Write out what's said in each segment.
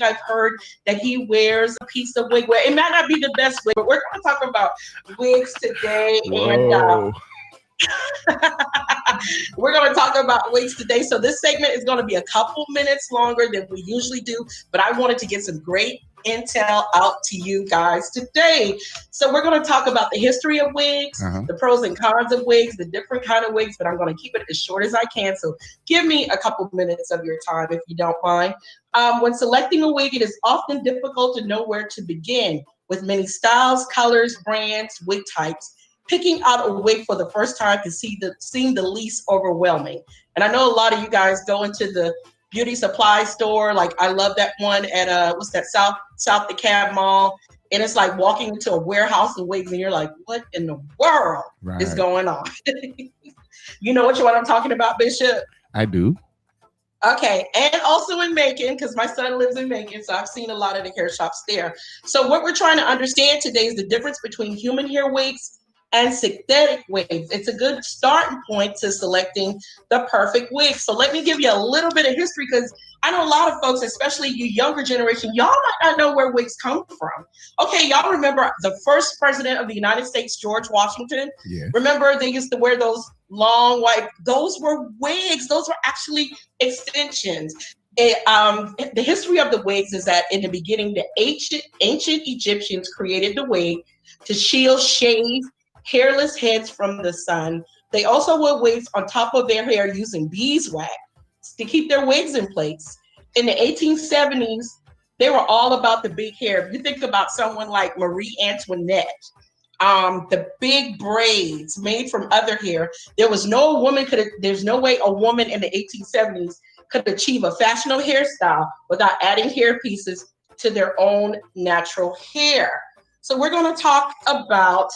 I've heard that he wears a piece of wig. Well, it might not be the best wig, but we're going to talk about wigs today. And Whoa. we're going to talk about wigs today. So this segment is going to be a couple minutes longer than we usually do, but I wanted to get some great intel out to you guys today. So we're going to talk about the history of wigs, the pros and cons of wigs, the different kind of wigs, but I'm going to keep it as short as I can. So give me a couple minutes of your time if you don't mind. When selecting a wig, it is often difficult to know where to begin. With many styles, colors, brands, wig types, picking out a wig for the first time can seem the least overwhelming. And I know a lot of you guys go into the beauty supply store. Like I love that one at what's that, South DeKalb Mall. And it's like walking into a warehouse of wigs and you're like, what in the world is going on? You know what I'm talking about, Bishop? I do. Okay, and also in Macon, because my son lives in Macon, so I've seen a lot of the hair shops there. So what we're trying to understand today is the difference between human hair wigs and synthetic wigs. It's a good starting point to selecting the perfect wig. So let me give you a little bit of history, because I know a lot of folks, especially you younger generation, y'all might not know where wigs come from. Okay, y'all remember the first president of the United States, George Washington? Yeah. Remember they used to wear those long white, those were wigs. Those were actually extensions. The history of the wigs is that in the beginning, the ancient Egyptians created the wig to shield shaved, hairless heads from the sun. They also wore wigs on top of their hair using beeswax to keep their wigs in place. In the 1870s, they were all about the big hair. If you think about someone like Marie Antoinette, the big braids made from other hair, there's no way a woman in the 1870s could achieve a fashionable hairstyle without adding hair pieces to their own natural hair. So we're going to talk about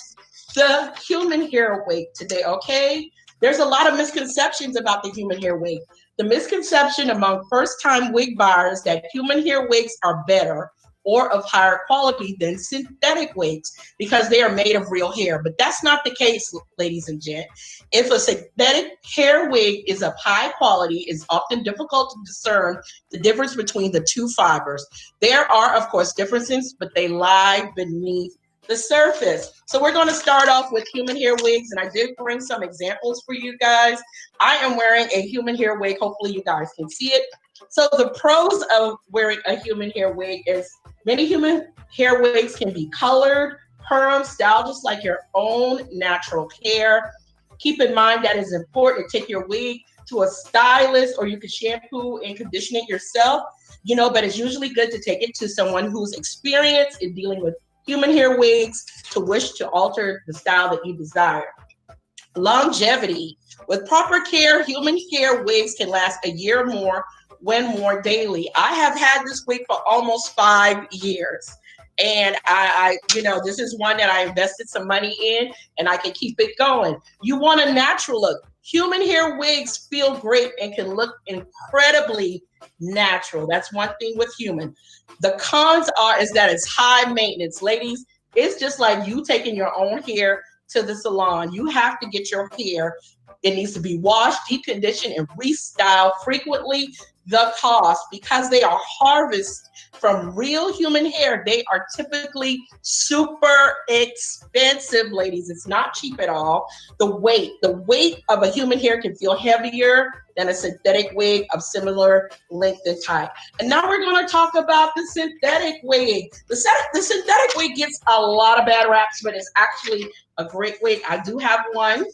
the human hair wig today, okay? There's a lot of misconceptions about the human hair wig. The misconception among first-time wig buyers that human hair wigs are better or of higher quality than synthetic wigs because they are made of real hair. But that's not the case, ladies and gents. If a synthetic hair wig is of high quality, it's often difficult to discern the difference between the two fibers. There are, of course, differences, but they lie beneath the surface. So we're going to start off with human hair wigs, and I did bring some examples for you guys. I am wearing a human hair wig. Hopefully you guys can see it. So the pros of wearing a human hair wig is many human hair wigs can be colored, perm, styled just like your own natural hair. Keep in mind that it's important to take your wig to a stylist, or you can shampoo and condition it yourself, but it's usually good to take it to someone who's experienced in dealing with human hair wigs to wish to alter the style that you desire. Longevity. With proper care, human hair wigs can last a year or more when worn daily. I have had this wig for almost 5 years. And this is one that I invested some money in, and I can keep it going. You want a natural look. Human hair wigs feel great and can look incredibly natural. That's one thing with human. The cons is that it's high maintenance. Ladies, it's just like you taking your own hair to the salon. You have to get your hair. It needs to be washed, deep conditioned, and restyled frequently. The cost, because they are harvested from real human hair, they are typically super expensive, ladies. It's not cheap at all. The weight of a human hair can feel heavier than a synthetic wig of similar length and type. And now we're going to talk about the synthetic wig. The synthetic wig gets a lot of bad raps, but it's actually a great wig. I do have one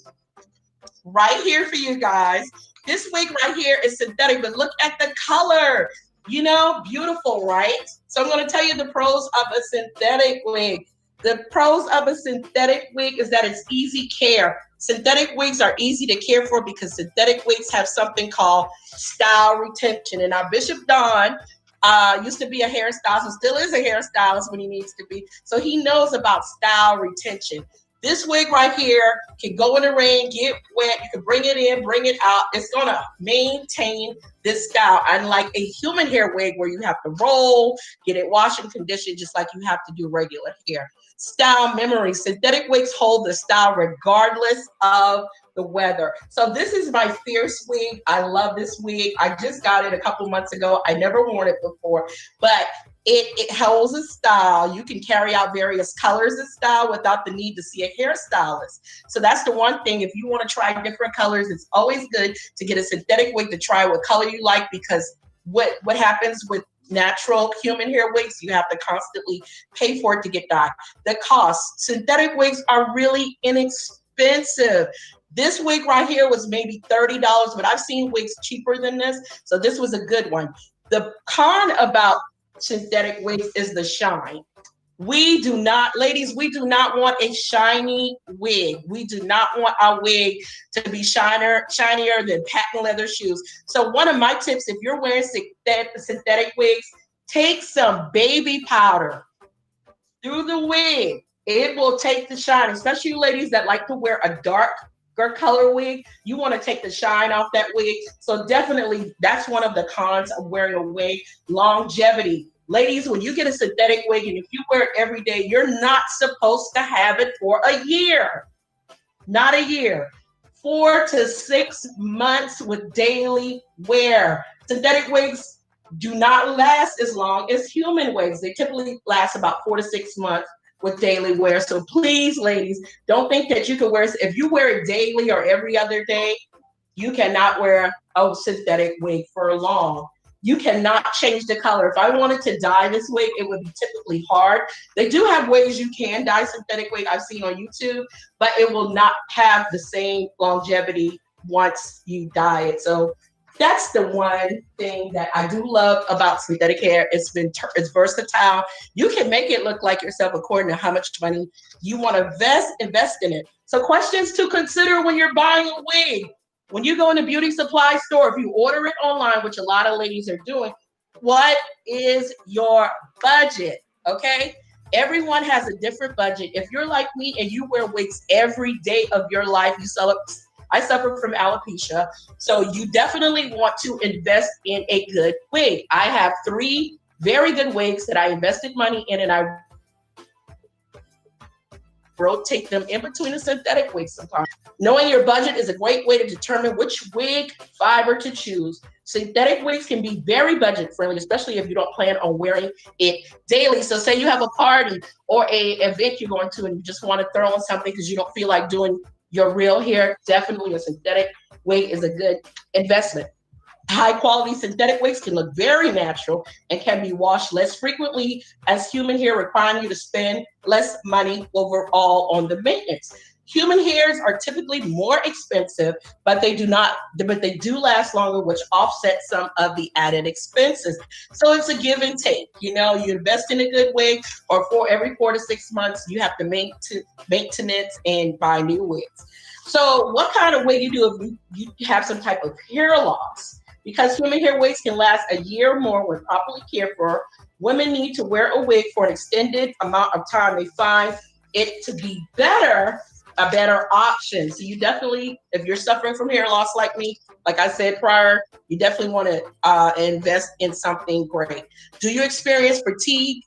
right here for you guys. This wig right here is synthetic, but look at the color. Beautiful, right? So I'm going to tell you the pros of a synthetic wig. The pros of a synthetic wig is that it's easy care. Synthetic wigs are easy to care for because synthetic wigs have something called style retention. And our Bishop Don used to be a hairstylist and still is a hairstylist when he needs to be. So he knows about style retention. This wig right here can go in the rain, get wet. You can bring it in, bring it out. It's going to maintain this style. Unlike a human hair wig where you have to roll, get it washed and conditioned just like you have to do regular hair. Style memory. Synthetic wigs hold the style regardless of the weather. So this is my Fierce wig. I love this wig. I just got it a couple months ago. I never worn it before, but it holds a style. You can carry out various colors of style without the need to see a hairstylist. So that's the one thing. If you want to try different colors, it's always good to get a synthetic wig to try what color you like, because what happens with natural human hair wigs, you have to constantly pay for it to get dyed. The cost. Synthetic wigs are really inexpensive. This wig right here was maybe $30, but I've seen wigs cheaper than this. So this was a good one. The con about synthetic wigs is the shine. We do not, ladies, we do not want a shiny wig. We do not want our wig to be shinier than patent leather shoes. So one of my tips, if you're wearing synthetic wigs, take some baby powder through the wig. It will take the shine, especially you ladies that like to wear a dark color wig. You want to take the shine off that wig. So definitely that's one of the cons of wearing a wig. Longevity. Ladies, when you get a synthetic wig and if you wear it every day, you're not supposed to have it for a year. Not a year. 4 to 6 months with daily wear. Synthetic wigs do not last as long as human wigs. They typically last about 4 to 6 months with daily wear. So please, ladies, don't think that you can wear, if you wear it daily or every other day, you cannot wear a synthetic wig for long. You cannot change the color. If I wanted to dye this wig, it would be typically hard. They do have ways you can dye synthetic wig I've seen on YouTube, but it will not have the same longevity once you dye it. So that's the one thing that I do love about synthetic hair. It's versatile. You can make it look like yourself according to how much money you want to invest in it. So questions to consider when you're buying a wig. When you go in a beauty supply store, if you order it online, which a lot of ladies are doing, what is your budget? Okay. Everyone has a different budget. If you're like me and you wear wigs every day of your life, I suffer from alopecia. So you definitely want to invest in a good wig. I have 3 very good wigs that I invested money in, and I rotate them in between the synthetic wigs sometimes. Knowing your budget is a great way to determine which wig fiber to choose. Synthetic wigs can be very budget friendly, especially if you don't plan on wearing it daily. So say you have a party or an event you're going to and you just want to throw on something because you don't feel like doing your real hair, definitely a synthetic wig is a good investment. High quality synthetic wigs can look very natural and can be washed less frequently as human hair, requiring you to spend less money overall on the maintenance. Human hairs are typically more expensive, but they do last longer, which offsets some of the added expenses. So it's a give and take. You know, you invest in a good wig, or for every 4 to 6 months, you have to maintenance and buy new wigs. So what kind of wig you do if you have some type of hair loss? Because human hair wigs can last a year or more when properly cared for. Women need to wear a wig for an extended amount of time. They find it to be a better option. So you definitely, if you're suffering from hair loss like me, like I said prior, you definitely want to invest in something great. Do you experience fatigue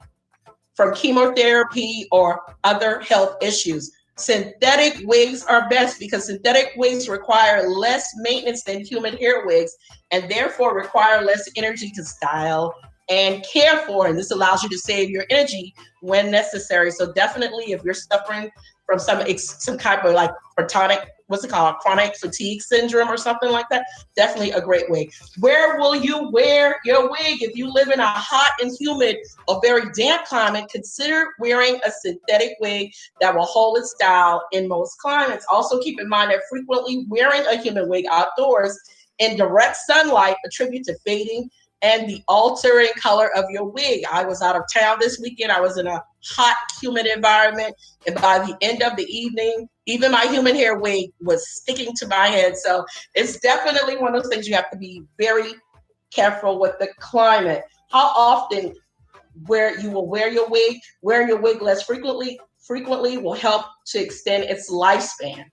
from chemotherapy or other health issues? Synthetic wigs are best because synthetic wigs require less maintenance than human hair wigs and therefore require less energy to style and care for. And this allows you to save your energy when necessary. So definitely if you're suffering from some type of like chronic fatigue syndrome or something like that, definitely a great wig. Where will you wear your wig? If you live in a hot and humid or very damp climate, consider wearing a synthetic wig that will hold its style in most climates. Also keep in mind that frequently wearing a human wig outdoors in direct sunlight attribute to fading and the altering color of your wig. I was out of town this weekend. I was in a hot, humid environment. And by the end of the evening, even my human hair wig was sticking to my head. So it's definitely one of those things you have to be very careful with the climate. How often you will wear your wig less frequently? frequently will help to extend its lifespan.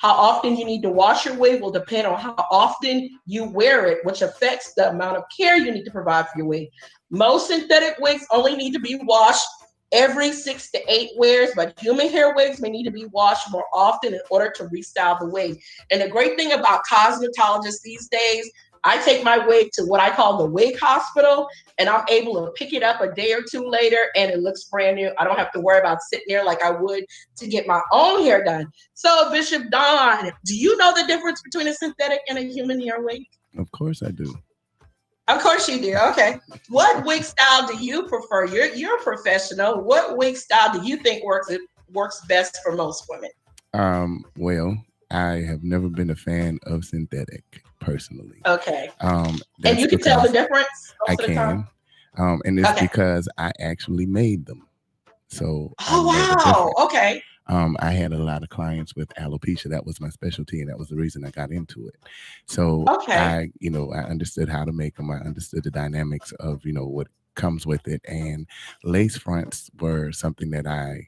How often you need to wash your wig will depend on how often you wear it, which affects the amount of care you need to provide for your wig. Most synthetic wigs only need to be washed every 6 to 8 wears, but human hair wigs may need to be washed more often in order to restyle the wig. And the great thing about cosmetologists these days, I take my wig to what I call the wig hospital, and I'm able to pick it up a day or two later, and it looks brand new. I don't have to worry about sitting there like I would to get my own hair done. So, Bishop Don, do you know the difference between a synthetic and a human hair wig? Of course I do. Of course you do. Okay. What wig style do you prefer? You're a professional. What wig style do you think works best for most women? Well, I have never been a fan of synthetic personally. Okay. And you can tell the difference most of the time? And it's because I actually made them. So wow. Okay. I had a lot of clients with alopecia. That was my specialty, and that was the reason I got into it. So I understood how to make them. I understood the dynamics of, what comes with it. And lace fronts were something that I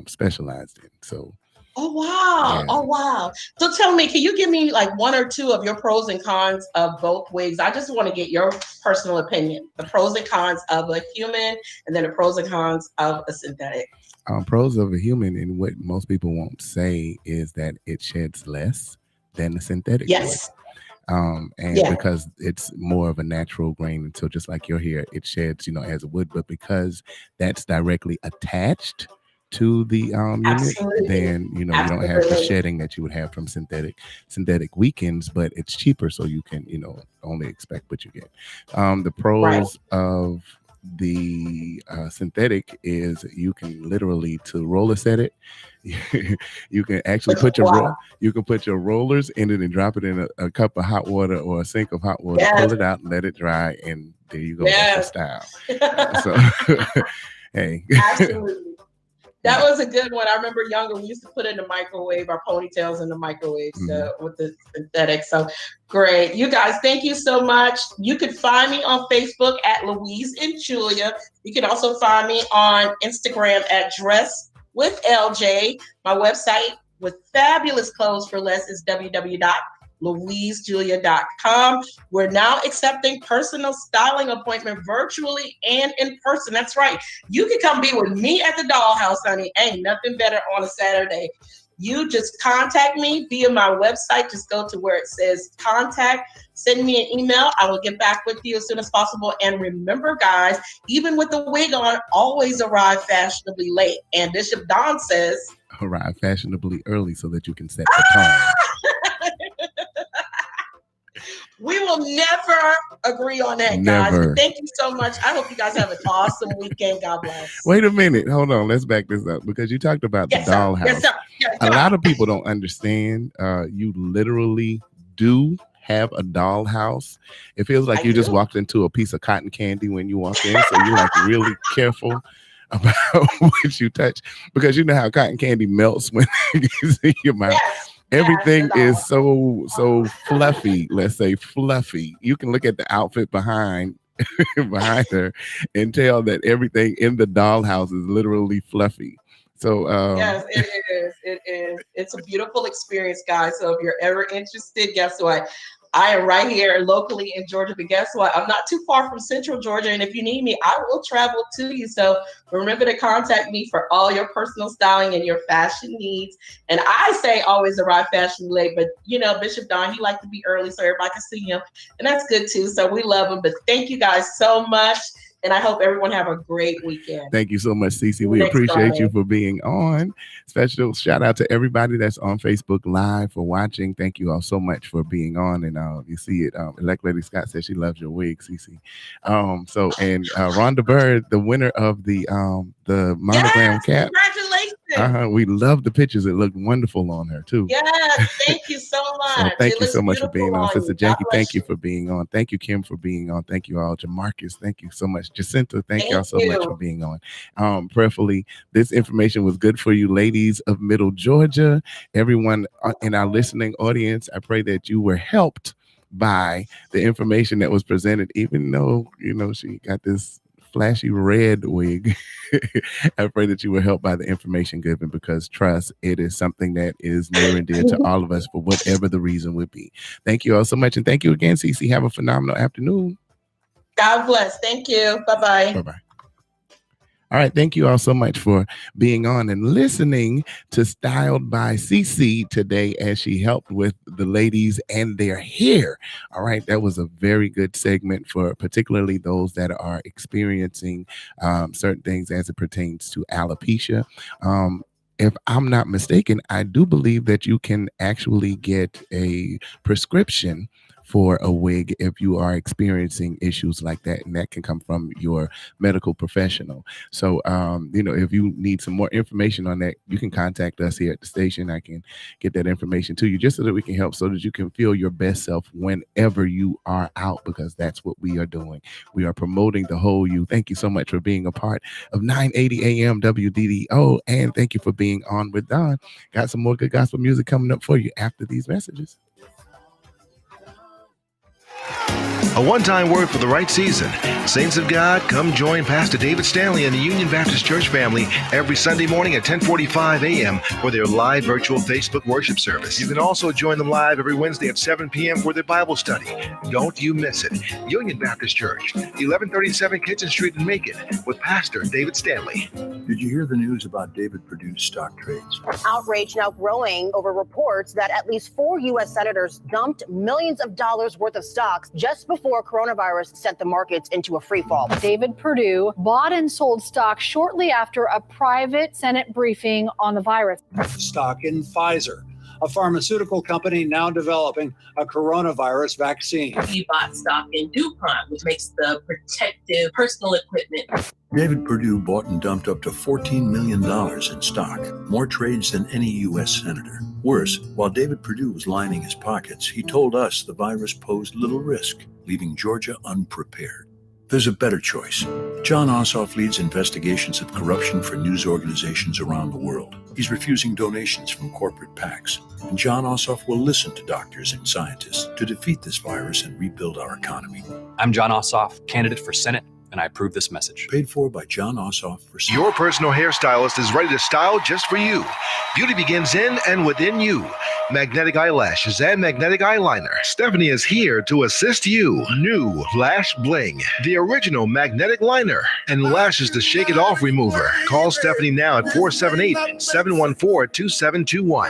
specialized in. So. Oh, wow. Yeah. Oh, wow. So tell me, can you give me like one or two of your pros and cons of both wigs? I just want to get your personal opinion, the pros and cons of a human and then the pros and cons of a synthetic. Pros of a human, and what most people won't say is that it sheds less than a synthetic would. Because it's more of a natural grain. And so just like your hair, it sheds, as it would, but because that's directly attached to the unit, then you don't have the shedding that you would have from synthetic. Synthetic weakens, but it's cheaper, so you can only expect what you get. The pros of the synthetic is you can literally, to roller set it, you can actually put your rollers in it and drop it in a cup of hot water or a sink of hot water, pull it out and let it dry, and there you go. That's the style. So hey, absolutely. That was a good one. I remember younger, we used to put in the microwave, our ponytails in the microwave with the synthetic. So great. You guys, thank you so much. You can find me on Facebook at Louise and Julia. You can also find me on Instagram at Dress with LJ. My website with fabulous clothes for less is www.louisejulia.com. We're now accepting personal styling appointment virtually and in person. That's right. You can come be with me at the dollhouse, honey. Ain't nothing better on a Saturday. You just contact me via my website. Just go to where it says contact. Send me an email. I will get back with you as soon as possible. And remember, guys, even with the wig on, always arrive fashionably late. And Bishop Don says, arrive fashionably early so that you can set the tone. We will never agree on that, guys. But thank you so much. I hope you guys have an awesome weekend. God bless. Wait a minute. Hold on. Let's back this up because you talked about the dollhouse. Yes, sir. Yes, a lot of people don't understand. You literally do have a dollhouse. It feels like you just walked into a piece of cotton candy when you walk in. So you're like really careful about what you touch because you know how cotton candy melts when it gets in your mouth. Yes. Everything is so fluffy. Let's say fluffy. You can look at the outfit behind her and tell that everything in the dollhouse is literally fluffy. So yes, it is. It is. It's a beautiful experience, guys. So if you're ever interested, guess what? I am right here locally in Georgia, but guess what? I'm not too far from Central Georgia, and if you need me, I will travel to you. So remember to contact me for all your personal styling and your fashion needs. And I say always arrive fashionably late, but Bishop Don, he likes to be early so everybody can see him, and that's good too. So we love him. But thank you guys so much. And I hope everyone have a great weekend. Thank you so much, SiSi. We appreciate you for being on. Special shout out to everybody that's on Facebook Live for watching. Thank you all so much for being on. And you see it. Elect Lady Scott says she loves your wig, SiSi. Rhonda Bird, the winner of the monogram cap. Congratulations. We love the pictures. It looked wonderful on her too. Yes, thank you so much. So thank you so much for being on. Sister Jackie, thank you for being on. Thank you, Kim, for being on. Thank you all. Jamarcus, thank you so much. Jacinta, thank y'all so much for being on. Prayerfully, this information was good for you, ladies of Middle Georgia. Everyone in our listening audience, I pray that you were helped by the information that was presented, even though, she got this flashy red wig. I pray that you were helped by the information given, because trust, it is something that is near and dear to all of us for whatever the reason would be. Thank you all so much. And thank you again, SiSi. Have a phenomenal afternoon. God bless. Thank you. Bye-bye. Bye-bye. All right. Thank you all so much for being on and listening to Styled by SiSi today as she helped with the ladies and their hair. All right. That was a very good segment for particularly those that are experiencing certain things as it pertains to alopecia. If I'm not mistaken, I do believe that you can actually get a prescription for a wig if you are experiencing issues like that, and that can come from your medical professional. So, if you need some more information on that, you can contact us here at the station. I can get that information to you just so that we can help, so that you can feel your best self whenever you are out, because that's what we are doing. We are promoting the whole you. Thank you so much for being a part of 980 AM WDDO, and thank you for being on with Don. Got some more good gospel music coming up for you after these messages. A one-time word for the right season. Saints of God, come join Pastor David Stanley and the Union Baptist Church family every Sunday morning at 10:45 a.m. for their live virtual Facebook worship service. You can also join them live every Wednesday at 7 p.m. for their Bible study. Don't you miss it. Union Baptist Church, 1137 Kitchen Street in Macon, with Pastor David Stanley. Did you hear the news about David Perdue's stock trades? Outrage now growing over reports that at least 4 U.S. senators dumped millions of dollars worth of stocks just before coronavirus sent the markets into a free fall. David Perdue bought and sold stock shortly after a private Senate briefing on the virus. Stock in Pfizer, a pharmaceutical company now developing a coronavirus vaccine. He bought stock in DuPont, which makes the protective personal equipment. David Perdue bought and dumped up to $14 million in stock, more trades than any U.S. senator. Worse, while David Perdue was lining his pockets, he told us the virus posed little risk, leaving Georgia unprepared. There's a better choice. John Ossoff leads investigations of corruption for news organizations around the world. He's refusing donations from corporate PACs. And John Ossoff will listen to doctors and scientists to defeat this virus and rebuild our economy. I'm John Ossoff, candidate for Senate, and I approve this message. Paid for by John Ossoff for Senate. Your personal hairstylist is ready to style just for you. Beauty begins in and within you. Magnetic eyelashes and magnetic eyeliner. Stephanie is here to assist you. New Lash Bling, the original magnetic liner and lashes to shake it off remover. Call Stephanie now at 478-714-2721.